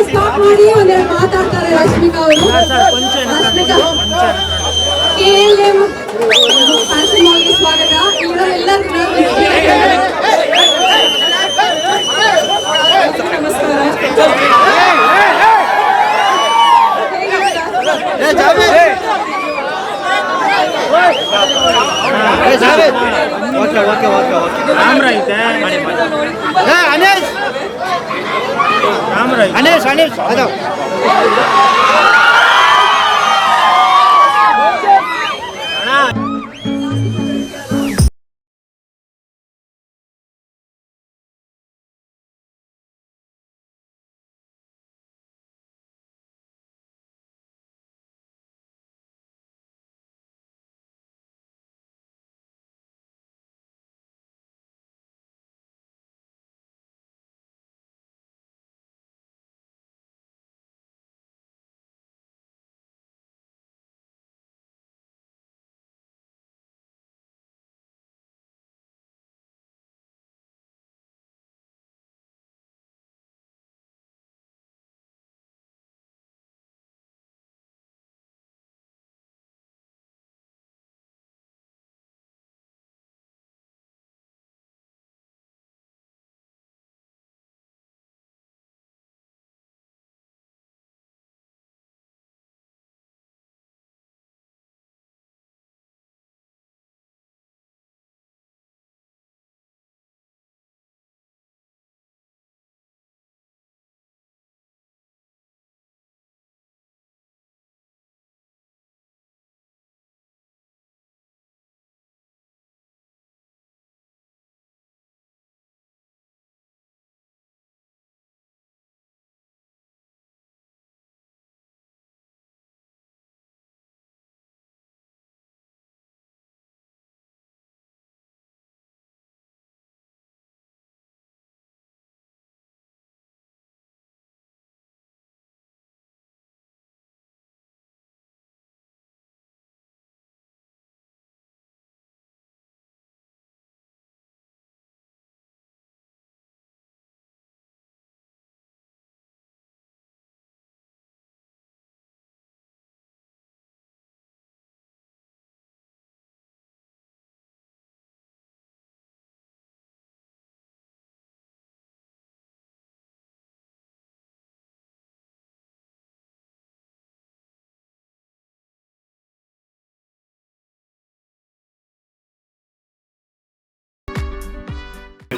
Start ಮಾಡಿ ಒಂದೆರಡು ಮಾತಾಡ್ತಾರೆ ರಶ್ಮಿಕಾ ಅವರು. KLM ಫ್ಯಾಷನ್ ಮಾಲ್ಗೆ ಸ್ವಾಗತ. ಎಲ್ಲರಿಗೂ ನಮಸ್ಕಾರ.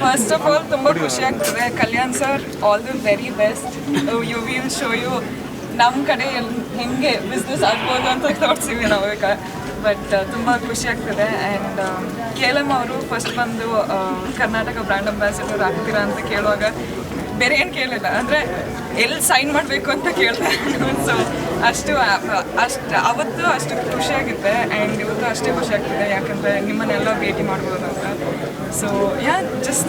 First of all, ತುಂಬ ಖುಷಿ ಆಗ್ತದೆ. Kalyan sir, all the very best. You will show you ನಮ್ಮ ಕಡೆ ಹೆಂಗೆ ಬಿಸ್ನೆಸ್ ಆಗ್ಬೋದು ಅಂತ ತೋರಿಸಿವಿ ನಾವು ಈಗ. ಬಟ್ ತುಂಬ ಖುಷಿ ಆಗ್ತದೆ. ಆ್ಯಂಡ್ KLM ಅವರು ಫಸ್ಟ್ ಬಂದು ಕರ್ನಾಟಕ ಬ್ರ್ಯಾಂಡ್ ಅಂಬಾಸಿಡರ್ ಆಗ್ತೀರಾ ಅಂತ ಕೇಳುವಾಗ ಬೇರೆ ಏನು ಕೇಳಿಲ್ಲ, ಅಂದರೆ ಎಲ್ಲಿ ಸೈನ್ ಮಾಡಬೇಕು ಅಂತ ಕೇಳಿದೆ. ಸೊ ಅಷ್ಟು ಅವತ್ತು ಅಷ್ಟು ಖುಷಿಯಾಗಿದ್ದೆ. ಆ್ಯಂಡ್ ಇವತ್ತು ಅಷ್ಟೇ ಖುಷಿ ಆಗ್ತಿದೆ, ಯಾಕಂದರೆ ನಿಮ್ಮನ್ನೆಲ್ಲ ಭೇಟಿ ಮಾಡ್ಬೋದು ಅಂತ. ಸೊ ಜಸ್ಟ್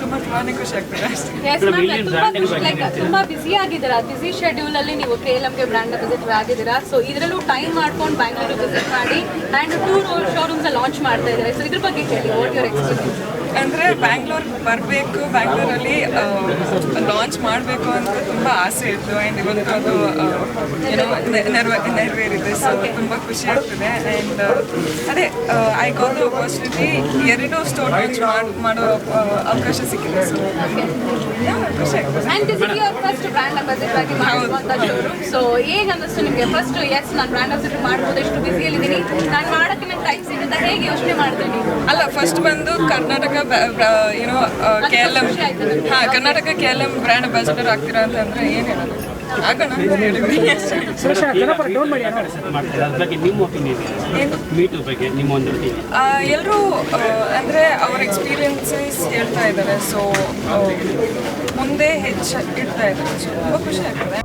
ತುಂಬಾ ಖುಷಿ ಆಗ್ತದೆ ಅಷ್ಟೇ. ತುಂಬಾ ಬ್ಯುಸಿ ಆಗಿದ್ದೀರಾ, ಬ್ಯುಸಿ ಶೆಡ್ಯೂಲ್ ಅಲ್ಲಿ ನೀವು KLMಗೆ ಬ್ರ್ಯಾಂಡ್ ವಿಸಿಟರ್ ಆಗಿದ್ದೀರಾ. ಸೊ ಇದರಲ್ಲೂ ಟೈಮ್ ಮಾಡ್ಕೊಂಡು ಬ್ಯಾಂಗ್ಳೂರು ವಿಸಿಟ್ ಮಾಡಿ ಆ್ಯಂಡ್ 2 ಶೋರೂಮ್ಸ್ ಲಾಂಚ್ ಮಾಡ್ತಾ ಇದ್ದಾರೆ. ಸೊ ಇದ್ರ ಬಗ್ಗೆ ಹೇಳಿ, ವಾಟ್ ಯುವರ್ ಎಕ್ಸ್ಪೀರಿಯನ್ಸ್? ಅಂದರೆ ಬ್ಯಾಂಗ್ಳೂರ್ಗೆ ಬರಬೇಕು, ಬ್ಯಾಂಗ್ಳೂರಲ್ಲಿ ಲಾಂಚ್ ಮಾಡಬೇಕು ಅಂತ ತುಂಬ ಆಸೆ ಇತ್ತು. ಆ್ಯಂಡ್ ಇವತ್ತು ಅದು ಏನೋ ನೆರವೇರಿದೆ. ಸೊ ತುಂಬ ಖುಷಿ ಆಗ್ತದೆ. ಆ್ಯಂಡ್ ಅದೇ I got the opportunity 2 store launch ಮಾಡೋ ಅವಕಾಶ ಸಿಕ್ಕಿದೆ. ಸೊ ಖುಷಿ ಆಗ್ತದೆ. ಸೊ ಹೇಗೆ ಅನ್ನಿಸ್ತು ನಿಮಗೆ ಫಸ್ಟ್? ಎಸ್ ನಾನು ಬ್ರ್ಯಾಂಡ್ ಅಂಬಾಸಿಡರ್ ಮಾಡ್ಬೋದು, ಎಷ್ಟು ಬ್ಯುಸಿಯಲ್ಲಿದ್ದೀನಿ, ನಾನು ಮಾಡೋಕ್ಕೆ ನಂಗೆ ಟೈಮ್ ಸಿಗುತ್ತೆ, ಹೇಗೆ ಯೋಚನೆ ಮಾಡ್ತೀನಿ? ಅಲ್ಲ, ಫಸ್ಟ್ ಬಂದು Karnataka KLM Karnataka KLM brand ambassador ಆಗ್ತೀರಾ ಅಂತಂದ್ರೆ ಏನು ಹೇಳೋದು, ಆಗೋಣ ಅಂತ ಹೇಳಿದ್ವಿ. ಎಲ್ಲರೂ ಅಂದರೆ ಅವ್ರ ಎಕ್ಸ್ಪೀರಿಯನ್ಸಸ್ ಹೇಳ್ತಾ ಇದ್ದಾರೆ. ಸೊ ಮುಂದೆ ಹೆಚ್ಚು ಇಡ್ತಾ ಇದ್ದಾರೆ. ಸೊ ತುಂಬ ಖುಷಿ ಆಗ್ತದೆ.